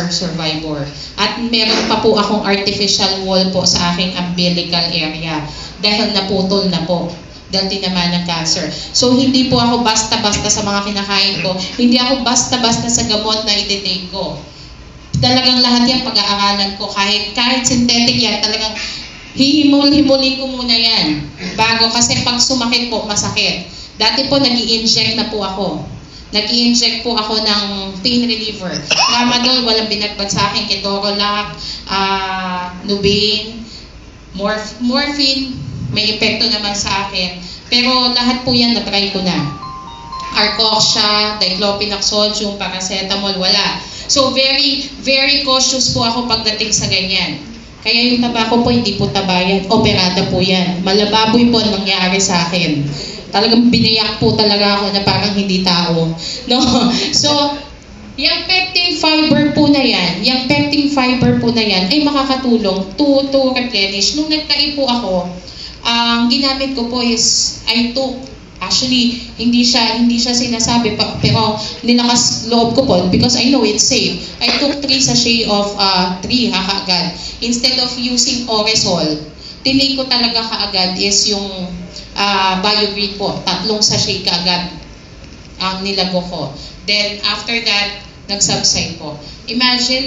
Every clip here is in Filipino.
survivor. At meron pa po akong artificial wall po sa aking umbilical area dahil naputol na po dahil tinamaan ng cancer. So hindi po ako basta-basta sa mga kinakain ko, hindi ako basta-basta sa gamot na iti-take ko. Talagang lahat yan pag-aaralan ko, kahit synthetic yan, talagang hihimul-himulin ko muna yan bago, kasi pag sumakit po, masakit. Dati po nag-i-inject na po ako. Nag-i-inject po ako ng pain reliever. Tramadol, walang binagbad sa akin. Ketorolac, Nubain, morphine, may epekto naman sa akin. Pero lahat po yan na-try ko na. Arcoxia, diclofenac sodium, paracetamol, wala. So very, very cautious po ako pagdating sa ganyan. Kaya yung taba ko po, hindi po taba yan. Operada po yan. Malababoy po ang nangyari sa akin. Talagang binayak po talaga ako na parang hindi tao. No? So, yung pectin fiber po na yan, ay makakatulong to replenish. Nung nagtae po ako, ang ginamit ko po is, I took, actually, hindi siya sinasabi, pero nilakas loob ko po because I know it's safe. I took 3 sachet of 3 kaagad. Instead of using Oresol, tinake ko talaga kaagad is yung BioGreen po. 3 sachet kaagad ang nilago ko. Then, after that, nag-subside po. Imagine,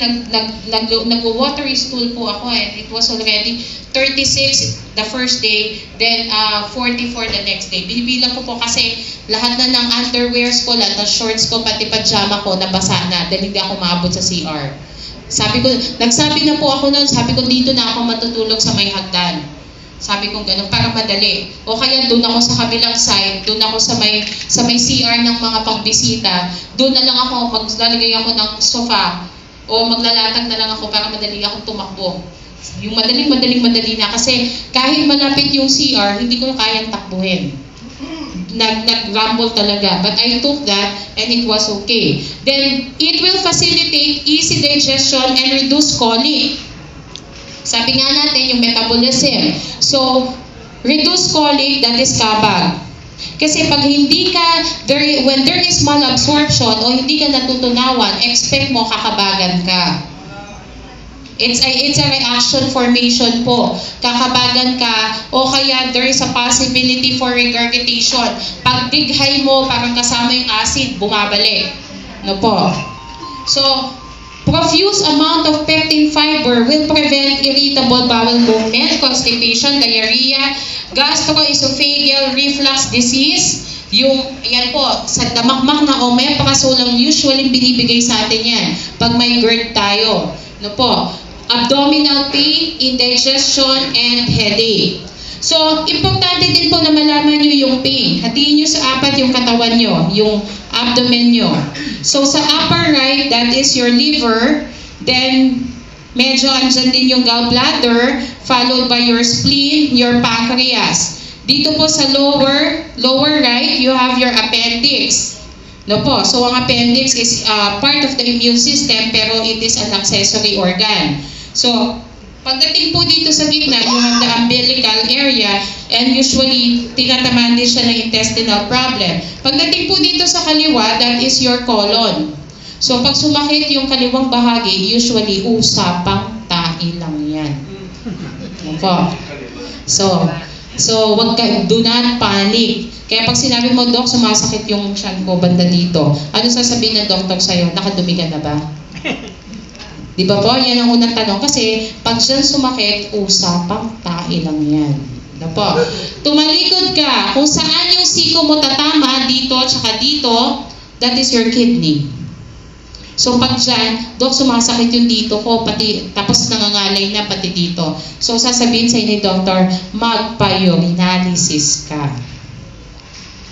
nag-watery stool po ako and it was already 36 the first day, then 44 the next day. Binibilang ko po kasi lahat na ng underwears ko, lahat ng shorts ko, pati pajama ko, nabasa na dahil hindi ako maabot sa CR. Nagsabi na po ako noon, sabi ko dito na ako matutulog sa may hagdan. Sabi ko gano'n, para madali. O kaya doon ako sa kabilang side, doon ako sa may CR ng mga pangbisita, doon na lang ako, maglalagay ako ng sofa, o maglalatag na lang ako para madali akong tumakbo. Yung madali na, kasi kahit malapit yung CR, hindi ko kayang takbuhin. Nag-rumble talaga. But I took that and it was okay. Then, it will facilitate easy digestion and reduce colic. Sabi nga natin, yung metabolism. So, reduce colic, that is kabag. Kasi pag when there is malabsorption o hindi ka natutunawan, expect mo kakabagan ka. It's a reaction formation po. Kakabagan ka o kaya there is a possibility for regurgitation. Pag dighay mo, parang kasama yung acid, bumabalik. No po? So, profuse amount of pectin fiber will prevent irritable bowel movement, constipation, diarrhea, gastroesophageal reflux disease. Yan po, sa damakmak na omeprazole lang usually binibigay sa atin yan pag may GERD tayo. No po? Abdominal pain, indigestion, and headache. So, importante din po na malaman nyo yung pain. Hatiin nyo sa 4 yung katawan nyo, yung abdomen nyo. So, sa upper right, that is your liver. Then, medyo andyan din yung gallbladder, followed by your spleen, your pancreas. Dito po sa lower right, you have your appendix. No po, so ang appendix is part of the immune system, pero it is an accessory organ. So, pagdating po dito sa gitna, you have the umbilical area and usually tinatamaan din siya ng intestinal problem. Pagdating po dito sa kaliwa, that is your colon. So, pag sumakit yung kaliwang bahagi, usually usapang tae lang yan. Okay. So do not panic. Kaya pag sinabi mo, Dok, sumasakit yung tiyan ko banda dito, ano sasabihin ng doktor sa'yo? Nakadumi ka na ba? Di ba po? Yan ang unang tanong. Kasi pag dyan sumakit, usapang tae lang yan. Di po? Tumalikod ka. Kung saan yung siko mo tatama, dito, tsaka dito, that is your kidney. So pag dyan, Dok, sumasakit yung dito ko, tapos nangangalay na pati dito. So sasabihin sa inyo, Doktor, magpa-urinalysis ka.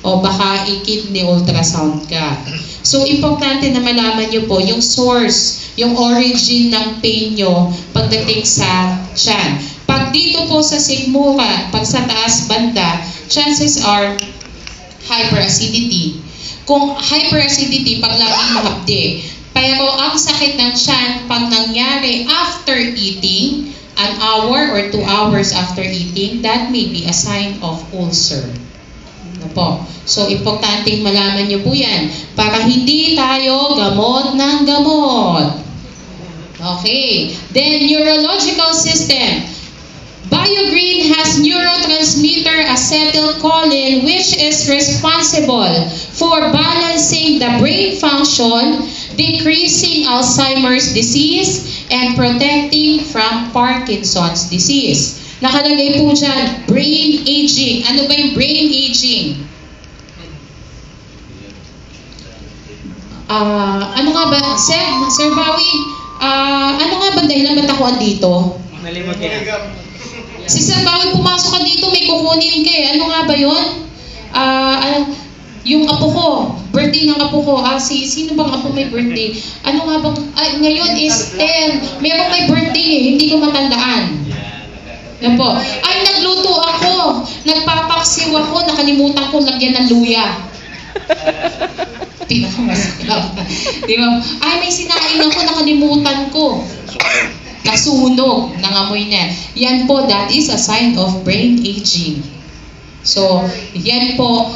O baka i-kidney ultrasound ka. So importante na malaman nyo po yung source, yung origin ng pain nyo pagdating sa tiyan. Pag dito po sa sikmura, pag sa taas banda, chances are hyperacidity. Kung hyperacidity, pag laging mahapdi. Pero ang sakit ng tiyan, pag nangyari after eating, an hour or 2 hours after eating, that may be a sign of ulcer. Ano po? So, importanteng malaman nyo po yan para hindi tayo gamot ng gamot. Okay. Then, neurological system. BioGreen has neurotransmitter acetylcholine, which is responsible for balancing the brain function, decreasing Alzheimer's disease, and protecting from Parkinson's disease. Nakalagay po dyan, brain aging. Ano ba yung brain aging? Ano nga ba, Sir Bowie, ano nga ba dahilan ba't ako andito? Nalimot yan. Si Sir Bowie, pumasok ka dito, may kukunin ka eh. Ano nga ba yun? Yung apo ko, birthday ng apo ko. Sino bang apo may birthday? Ano nga bang, ngayon is merong may birthday eh, hindi ko matandaan. Yan po. Ay, nagluto ako. Nagpapaksiw ako. Nakalimutan ko lagyan ng luya. Pinakamasarap. Di ba? Ay, may sinain ako. Nakalimutan ko. Nasunog. Nangamoy na. Yan po, that is a sign of brain aging. So, yan po.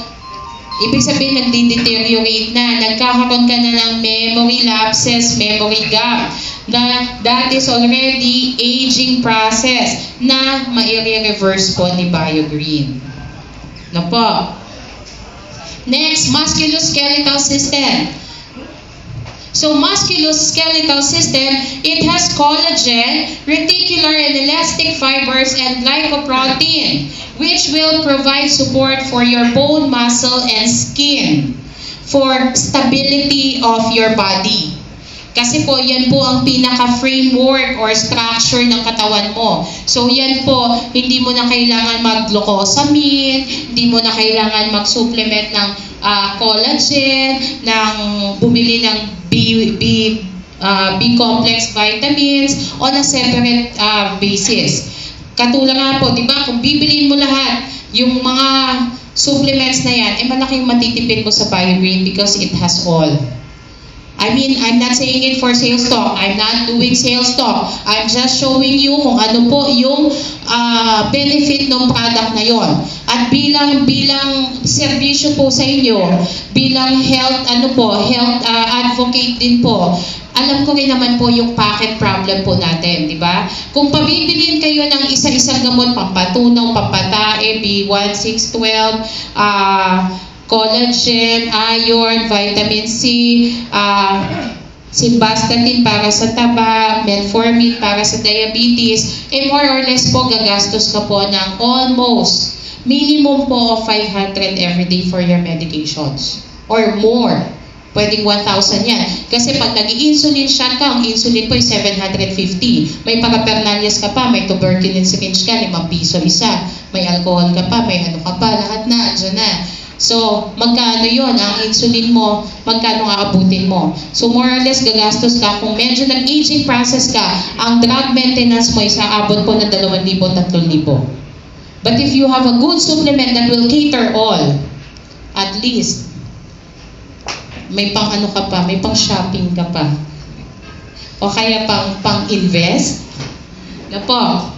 Ibig sabihin, nagdi-deteriorate na. Nagkakaroon ka na ng memory lapses, memory gap. That is already aging process na ma-reverse po ni BioGreen. No po. Next, musculoskeletal system. So, musculoskeletal system, it has collagen, reticular and elastic fibers, and glycoprotein, which will provide support for your bone, muscle, and skin for stability of your body. Kasi po, yan po ang pinaka-framework or structure ng katawan mo. So, yan po, hindi mo na kailangan mag-glucosamine, hindi mo na kailangan mag-supplement ng collagen, bumili ng B-complex vitamins on a separate basis. Katulad nga po, di ba, kung bibiliin mo lahat, yung mga supplements na yan, malaking matitipid mo sa BioGreen because it has all. I mean, I'm not saying it for sales talk. I'm not doing sales talk. I'm just showing you kung ano po yung benefit ng product na yon. At bilang serbisyo po sa inyo, bilang health advocate din po, alam ko rin naman po yung pocket problem po natin, di ba? Kung pabibilin kayo ng isa-isang gamot, pampatunaw, pampatae, B1, 6, 12, collagen, iron, vitamin C, simvastatin para sa taba, metformin para sa diabetes, more or less po gagastos ka po ng almost minimum po of 500 every day for your medications or more. Pwedeng 1,000 yan. Kasi pag nag-i-insulin shot ka, ang insulin po ay 750. May parapernalyas ka pa, may tuberculin syringe ka, 5 piso isa. May alcohol ka pa, may ano ka pa, lahat na, andyan na. So, magkano yon ang insulin mo, magkano aabutin mo. So, more or less, gagastos ka. Kung medyo nag-aging process ka, ang drug maintenance mo ay aabot po ng 2,000, 3,000. But if you have a good supplement that will cater all, at least, may pang ano ka pa, may pang shopping ka pa. O kaya pang invest. Na po.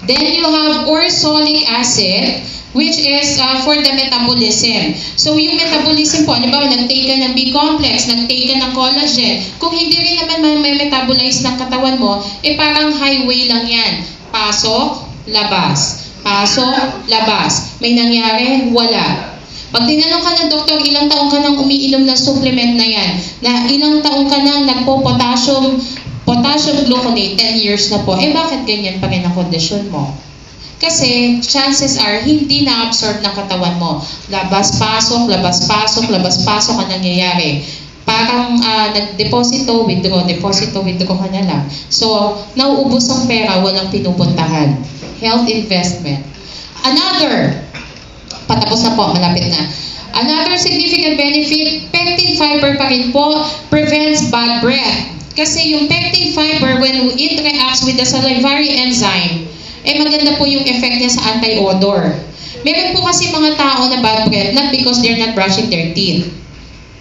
Then you have ursolic acid, which is for the metabolism. So, yung metabolism po, halimbawa, nag-take ka ng B-complex, nag-take ka ng collagen. Kung hindi rin naman may metabolize ng katawan mo, parang highway lang yan. Pasok, labas. Pasok, labas. May nangyari, wala. Pag tinanong ka ng doktor, ilang taong ka nang umiinom ng supplement na yan, na ilang taong ka nang nagpo-potassium gluconate, 10 years na po, bakit ganyan pa rin ang kondisyon mo? Kasi chances are hindi na-absorb ng katawan mo. Labas-pasok, labas-pasok, labas-pasok ang nangyayari. Parang nag-deposito, withdraw ka na lang. So, nauubos ang pera, walang pinupuntahan. Health investment. Patapos na po, malapit na. Another significant benefit, pectin fiber pa rin po, prevents bad breath. Kasi yung pectin fiber, when it reacts with the salivary enzyme, maganda po yung effect niya sa anti-odor. Meron po kasi mga tao na bad breath, not because they're not brushing their teeth.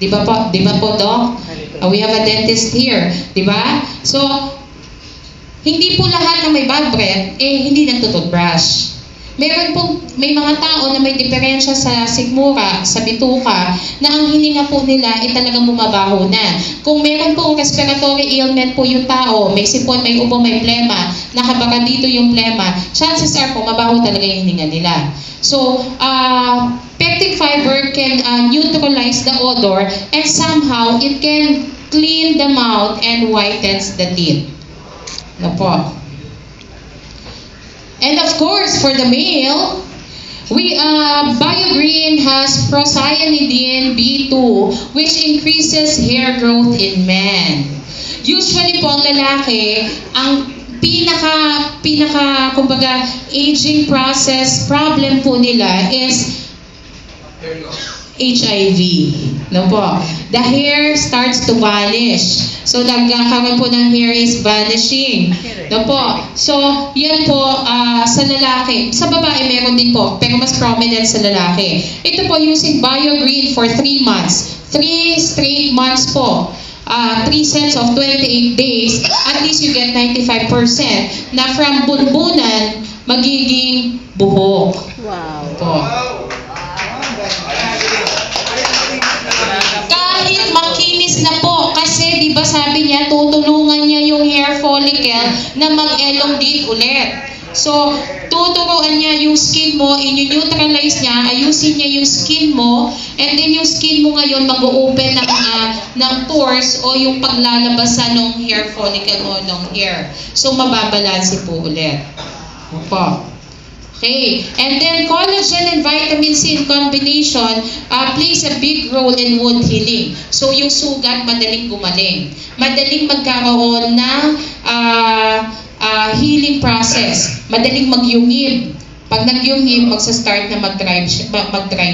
Di ba po, Doc? We have a dentist here. Di ba? So, hindi po lahat na may bad breath, hindi nagtututbrush. May mga tao na may diferensya sa sigmura, sa bituka, na ang hininga po nila ay talagang bumabaho na. Kung meron po respiratory ailment po yung tao, may sipon, may ubo, may plema, nakabara dito yung plema, chances are po mabaho talaga yung hininga nila. So, pectin fiber can neutralize the odor and somehow it can clean the mouth and whitens the teeth. Ano po? And of course, for the male, BioGreen has procyanidin B2, which increases hair growth in men. Usually po ang lalaki, ang kumbaga, aging process problem po nila is HIV. No po. The hair starts to vanish. So, nagkakaroon po ng hair is vanishing. No po. So, yan po sa lalaki. Sa babae, meron din po. Pero mas prominent sa lalaki. Ito po, using BioGreen for 3 months. 3 straight months po. 3 sets of 28 days. At least you get 95% na from bunbunan, magiging buhok. Wow. Po. Kahit makinis na po, kasi di ba sabi niya, tutulungan niya yung hair follicle na mag-elongate ulit. So, tuturuan niya yung skin mo, i-neutralize niya, ayusin niya yung skin mo, and then yung skin mo ngayon mag-open ng pores o yung paglalabasan ng hair follicle mo ng hair. So, mababalanse po ulit. Opo. Okay. And then collagen and vitamin C in combination plays a big role in wound healing. So yung sugat madaling gumaling. Madaling magkaroon ng healing process. Madaling magyungib. Pag nagyungib, magsa-start na mag-dry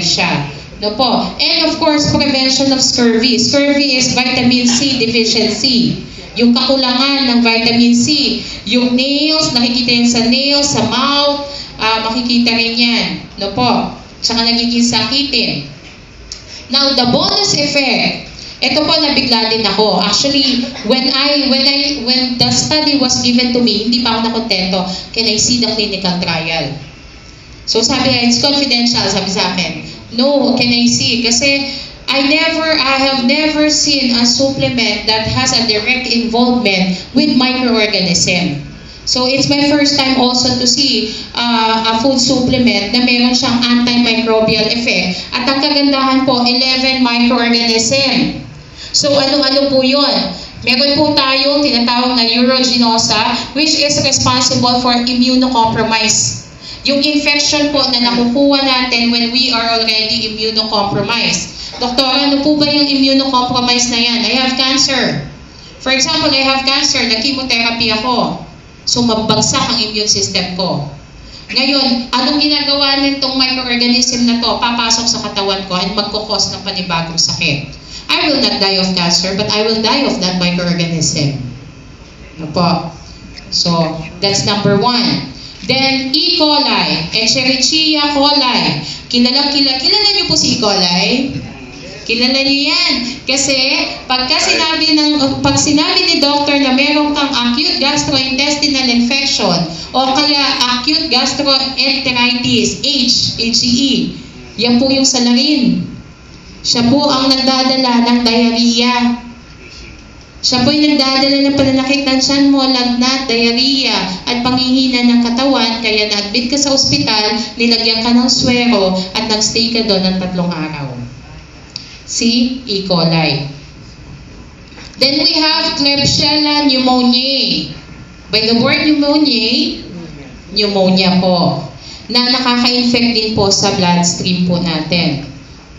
siya. No po. And of course, prevention of scurvy. Scurvy is vitamin C deficiency. Yung kakulangan ng vitamin C. Yung nails, nakikita yun sa nails, sa mouth, makikita rin yan. No po. Saka nagiging sakitin. Now, the bonus effect, ito po nabigla din ako. Actually, when the study was given to me, hindi pa ako nakontento. Can I see the clinical trial? So sabi niya, it's confidential, sabi sa akin. No, can I see? Kasi I have never seen a supplement that has a direct involvement with microorganism. So it's my first time also to see a food supplement na meron siyang antimicrobial effect. At ang kagandahan po, 11 microorganism. So ano-ano po yun? Meron po tayong tinatawag na Aeruginosa, which is responsible for immunocompromise. Yung infection po na nakukuha natin when we are already immunocompromised. Doktor, ano po ba yung immunocompromise na yan? I have cancer. For example, I have cancer, nag-chemotherapy ako. So, magbagsak ang immune system ko. Ngayon, anong ginagawa nitong microorganism na to? Papasok sa katawan ko at magkukos ng panibagong sakit. I will not die of cancer, but I will die of that microorganism. Ano po? So, that's number 1. Then, E. coli, Escherichia coli. Kilala niyo po si E. coli? Kilala niyo yan. Kasi, pag sinabi ni doctor na meron kang acute gastrointestinal infection o kaya acute gastroenteritis, HE, yan po yung salarin. Siya po ang nagdadala ng diarrhea. Siya po yung nagdadala ng pananakit ng tiyan mo, lagnat, diarrhea, at panghihina ng katawan, kaya na-admit ka sa ospital, nilagyan ka ng swero, at nag-stay ka doon ng 3 araw. Si E. coli. Then we have Klebsiella pneumoniae. By the word pneumonia po, na nakaka-infect din po sa bloodstream po natin.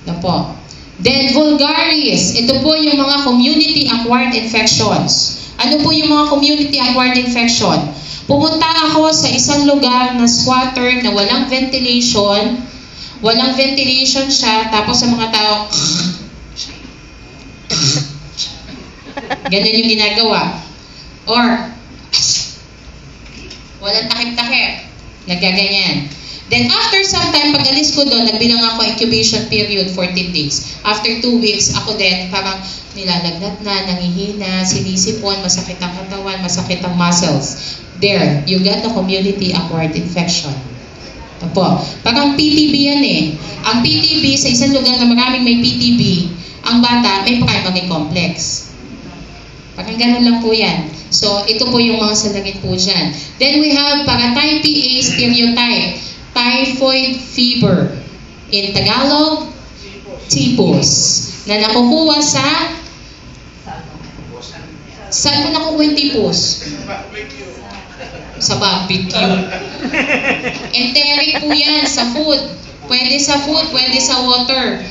Na po. Then vulgaris, ito po yung mga community-acquired infections. Ano po yung mga community-acquired infection? Pumunta ako sa isang lugar na squatter na walang ventilation siya, tapos sa mga tao, ganun yung ginagawa. Or, walang takip-takip, nagaganyan. Then after some time, pag alis ko doon, nagbilang ako incubation period 14 days. After 2 weeks, ako din parang nilalagnat na, nangihina, sinisipon, masakit ang katawan, masakit ang muscles. There, you got the community-acquired infection. Opo. Parang PTB yan eh. Ang PTB, sa isang lugar na maraming may PTB, ang bata may primary complex. Parang ganun lang po yan. So, ito po yung mga salangit po dyan. Then we have para type A stereotype, typhoid fever. In Tagalog, typhus. Na nakukuha sa... Saan mo nakukuha yung typhus? Sa barbecue. Enteric po yan sa food. Pwede sa food, pwede sa water.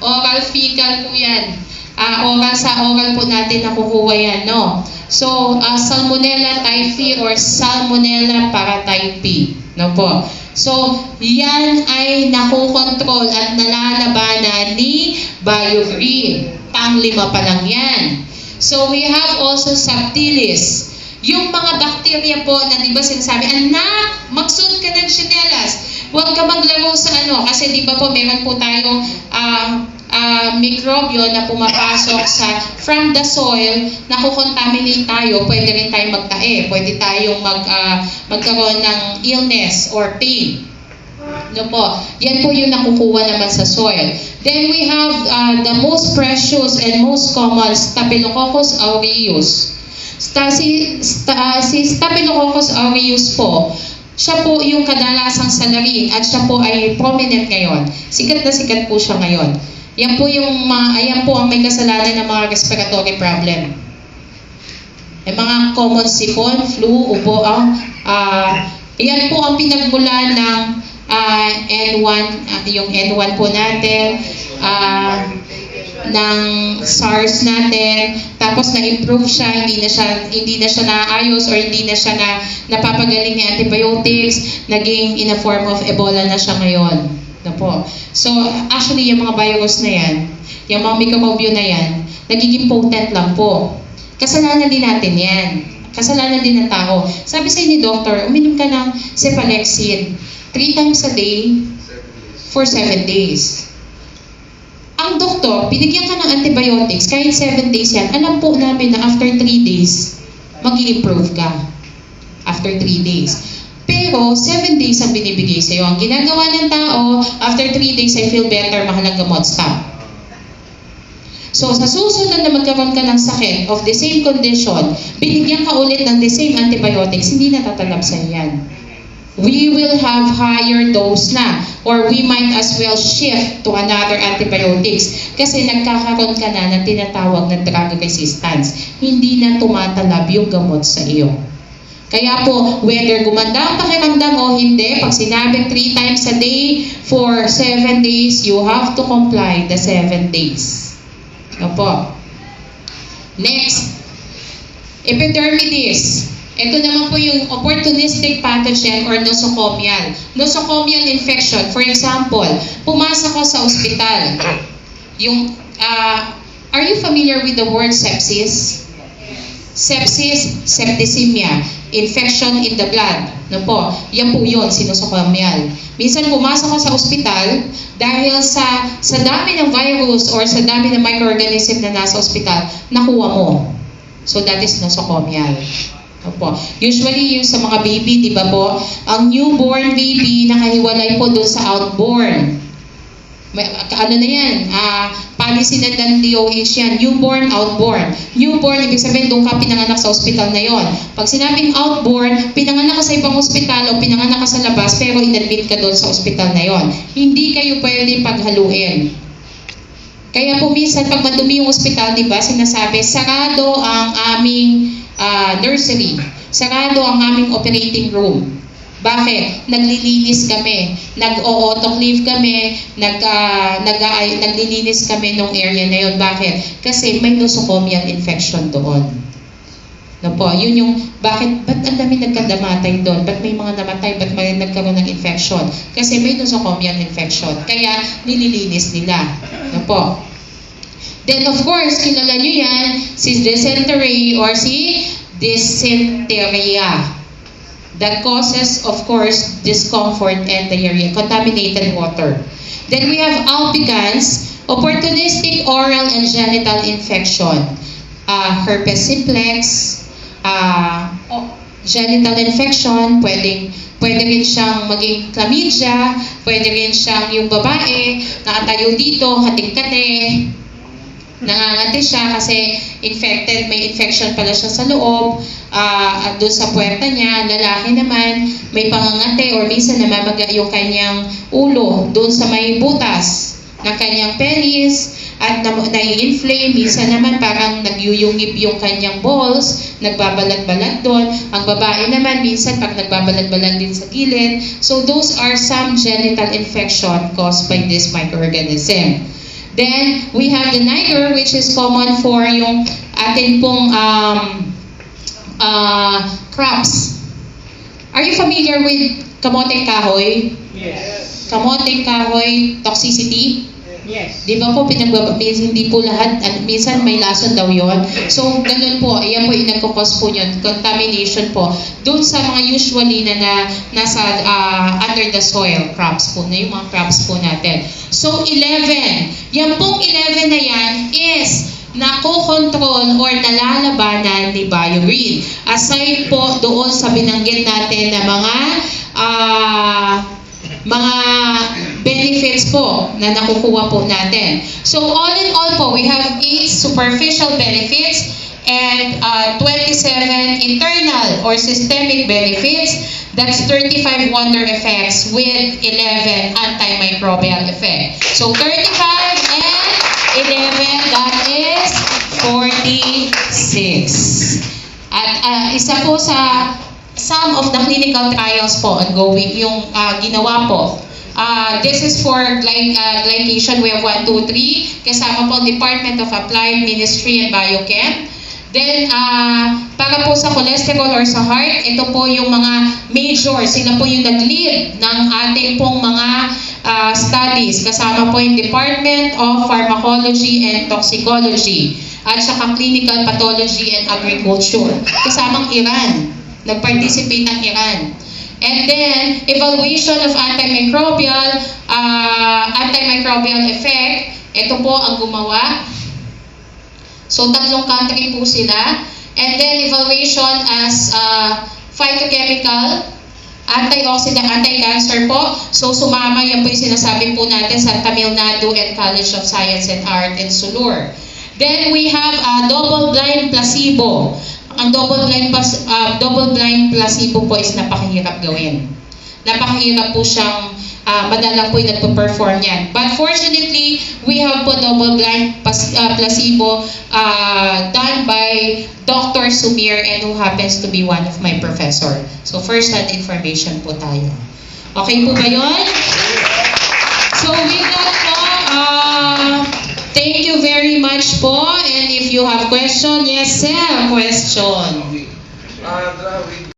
Oral fecal po yan. Oral po natin nakukuha yan, no? So, Salmonella typhi or Salmonella paratyphi, no po? So, yan ay nakokontrol at nalalabanan ni BioGreen. Pang-5 pa lang yan. So, we have also Subtilis. Yung mga bacteria po na di ba sinasabi, anak, magsuot ka ng tsinelas. Huwag ka maglaro sa kasi di ba po meron po tayong mikrobyo na pumapasok from the soil, nakukontaminate tayo, pwede rin tayong magtae, pwede tayong magkaroon ng illness or pain. No po, yan po yung nakukuha naman sa soil. Then we have the most precious and most common Staphylococcus aureus. Si Staphylococcus aureus po, siya po yung kadalasang salarin at siya po ay prominent ngayon. Sikat na sikat po siya ngayon. Yan po ayan po ang may kasalanan ng mga respiratory problem. Yung mga common sipon, flu, ubo, yan po ang pinagmulan ng N1, yung N1 po natin, ng SARS natin, tapos na-improve siya, hindi na siya naayos or hindi na siya napapagaling ni antibiotics, naging in a form of Ebola na siya ngayon. No po. So, actually, yung mga virus na yan, yung mga mikrobyo na yan, nagiging potent lang po. Kasalanan din natin yan. Kasalanan din ng tao. Sabi sa ni doctor, uminom ka ng cephalexin 3 times a day for 7 days. Ang doktor, binigyan ka ng antibiotics, kahit 7 days yan, alam po namin na after 3 days, mag-i-improve ka. After 3 days. Pero, 7 days ang binibigay sa'yo. Ang ginagawa ng tao, after 3 days, I feel better, mahalang gamot, stop. So, sa susunod na magkaroon ka ng sakit of the same condition, binigyan ka ulit ng the same antibiotics, hindi natatalab sa'yo yan. We will have higher dose na or we might as well shift to another antibiotics kasi nagkakaroon ka na ng tinatawag na drug resistance. Hindi na tumatalab yung gamot sa iyo. Kaya po, whether gumanda ang pakiramdam o hindi, pag sinabing 3 times a day for 7 days, you have to comply the 7 days. Opo. Next, epidermidis. Ito naman po yung opportunistic pathogen or nosocomial. Nosocomial infection. For example, pumasa ko sa ospital. Are you familiar with the word sepsis? Sepsis, septicemia, infection in the blood. No po, yan po yun, sinosocomial. Minsan pumasa ko sa ospital dahil sa dami ng virus or sa dami ng microorganism na nasa ospital, nakuha mo. So that is nosocomial. Opo. Usually yung sa mga baby, di ba po, ang newborn baby nakahiwalay po doon sa outborn. Ano na yan? Policy ng DOH yan. Newborn, outborn. Newborn, ibig sabihin doon ka pinanganak sa ospital na yon. Pag sinabing outborn, pinanganak ka sa ibang ospital o pinanganak ka sa labas pero inadmit ka doon sa ospital na yon. Hindi kayo pwede paghaluin. Kaya po minsan pag madumi yung ospital, di ba, sinasabi, sarado ang aming nursery. Sarado ang aming operating room. Bakit? Naglilinis kami. Nag-o-autoclave kami. Naglilinis kami nung area na yun. Bakit? Kasi may nosocomial infection doon. No po, yun yung, ba't ang dami nagkadamatay doon? Ba't may mga namatay? Ba't may nagkaroon ng infection? Kasi may nosocomial infection. Kaya, nililinis nila. No po. Then, of course, kilala nyo yan, si dysentery or si dysenteria. That causes, of course, discomfort and diarrhea, contaminated water. Then we have albicans, opportunistic oral and genital infection. Herpes simplex, genital infection, pwedeng Pwede rin siyang maging chlamydia, pwede rin siyang yung babae, nakatayo dito, hating-kate, nangangati siya kasi may infection pala siya sa loob, at doon sa puwerta niya. Lalaki naman, may pangangati or minsan namamaga yung kanyang ulo doon sa may butas ng kanyang penis at nai-inflame. Minsan naman parang nagyuyungib yung kanyang balls, nagbabalag-balag doon. Ang babae naman minsan pag nagbabalag-balag din sa gilid. So those are some genital infection caused by this microorganism. Then we have the Niger, which is common for yung atin pong crops. Are you familiar with kamoteng kahoy? Yes. Kamoteng kahoy toxicity? Yes. Di ba po hindi po lahat, minsan may lason daw yon. So, ganun po, yan po yung nagkukos po yun, contamination po. Doon sa mga usually na nasa under the soil crops po, na yung mga crops po natin. So, 11. Yan pong 11 na yan is nakokontrol or nalalabanan ni BioGreen. Aside po doon sa binanggit natin na mga benefits po na nakukuha po natin. So all in all po, we have 8 superficial benefits and 27 internal or systemic benefits. That's 35 wonder effects with 11 antimicrobial effect. So 35 and 11, that is 46. At isa po sa some of the clinical trials po ongoing, yung ginawa po. This is for glycation. We have 1, 2, 3. Kasama po Department of Applied Ministry and Biochem. Then, para po sa cholesterol or sa heart, ito po yung mga major. Sila po yung nag-lead ng ating pong mga studies. Kasama po yung Department of Pharmacology and Toxicology at saka Clinical Pathology and Agriculture. Kasamang Iran. Nag-participate ang Iran. And then, evaluation of antimicrobial effect. Ito po ang gumawa. So, 3 country po sila. And then, evaluation as phytochemical, antioxidant, anti-cancer po. So, sumama, yan po yung sinasabi po natin sa Tamil Nadu and College of Science and Art in Sulur. Then, we have double-blind placebo. Ang double-blind placebo po is napakahirap gawin. Napakahirap po siyang, madalang po yung nagpo-perform yan. But fortunately, we have po double-blind placebo done by Dr. Sumir and who happens to be one of my professor. So first-hand information po tayo. Okay po ba yun? So with that po, thank you very much po. And if you have question, yes sir, question.